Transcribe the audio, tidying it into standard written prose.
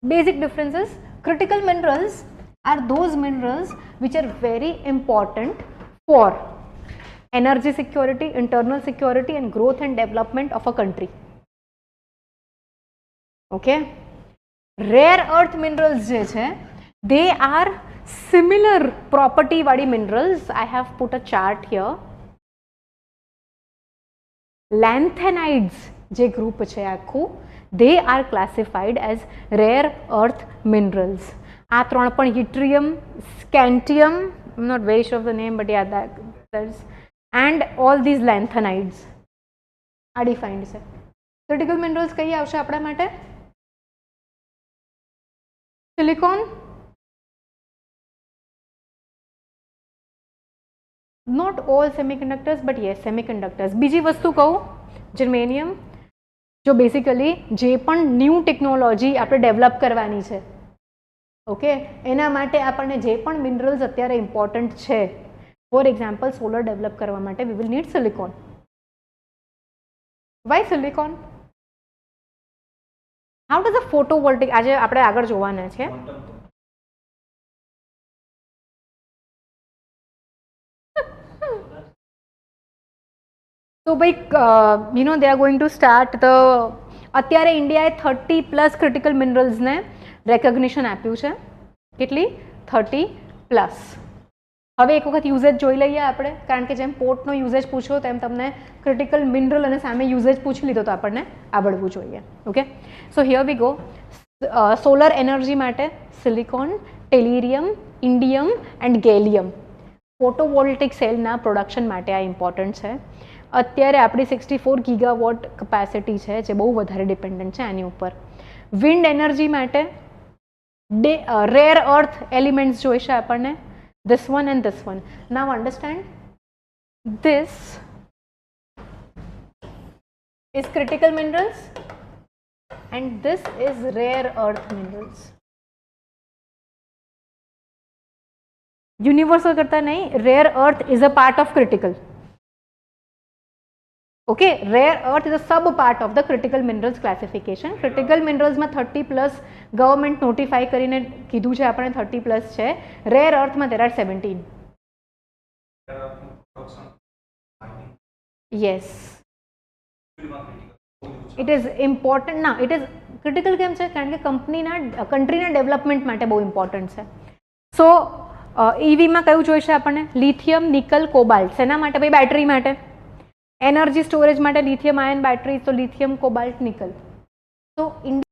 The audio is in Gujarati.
Basic differences. Critical minerals are those minerals which are very important for energy security, internal security and growth and development of a country. Okay. Rare earth minerals je chhe, they are similar property wadi minerals. I have put a chart here. Lanthanides je group છે આખું, they are classified as rare earth minerals. આ ત્રણ પણ yttrium, scantium, I'm not very sure of the name, but yeah, that's, and all these lanthanides are defined છે. Critical minerals કઈ આવશે આપણા માટે? Silicon, not all semiconductors, but yes, semiconductors. બીજી વસ્તુ કહું, જર્મેનિયમ, जो बेसिकली जे पण न्यू टेक्नोलॉजी આપણે ડેવલપ કરવાની છે, ઓકે, એના માટે આપણને જે પણ મિનરલ્સ અત્યારે ઇમ્પોર્ટન્ટ છે, ફોર એક્ઝામ્પલ સોલર ડેવલપ કરવા માટે we will need silicon. Why silicon? How does a photovoltaic, આજે આપણે આગળ જોવાના છે. So, you know, they are going to start the, અત્યારે ઇન્ડિયાએ 30+ ક્રિટિકલ મિનરલ્સને રેકગ્નિશન આપ્યું છે. કેટલી? 30+. હવે એક વખત યુઝેજ જોઈ લઈએ આપણે, કારણ કે જેમ પોર્ટનો યુઝેજ પૂછ્યો તેમ તમને ક્રિટિકલ મિનરલ અને સામે યુઝેજ પૂછી લીધો તો આપણને આવડવું જોઈએ. Okay, so here we go. Solar energy માટે silicon, tellurium, indium and gallium photovoltaic સેલના પ્રોડક્શન માટે આ ઇમ્પોર્ટન્ટ છે. અત્યારે આપણી 64 ગીગાવોટ કેપેસિટી છે, જે બહુ વધારે ડિપેન્ડન્ટ છે આની ઉપર. વિન્ડ એનર્જી માટે રેર અર્થ એલિમેન્ટ્સ જોઈશે આપણને, this one and this one. Now understand, this is critical minerals and this is rare earth minerals. Universal करता नहीं, rare earth is a part of critical. Okay, rare earth is a sub part of the critical minerals classification. Critical minerals માં 30+ ગવર્મેન્ટ નોટિફાઈ કરીને કીધું છે આપણે 30+ છે. રેર અર્થમાં there are 17. Yes, it is important. ના, it is critical કેમ છે? કારણ કે કન્ટ્રીના ડેવલપમેન્ટ માટે બહુ ઇમ્પોર્ટન્ટ છે. સો ઈવીમાં કયું જોઈશે આપણને? Lithium, nickel, cobalt. શેના માટે? ભાઈ બેટરી માટે. એનર્જી સ્ટોરેજ માટે લિથિયમ આયન બેટરી, તો લિથિયમ, કોબાલ્ટ, નિકલ. તો ઇન્ડિયા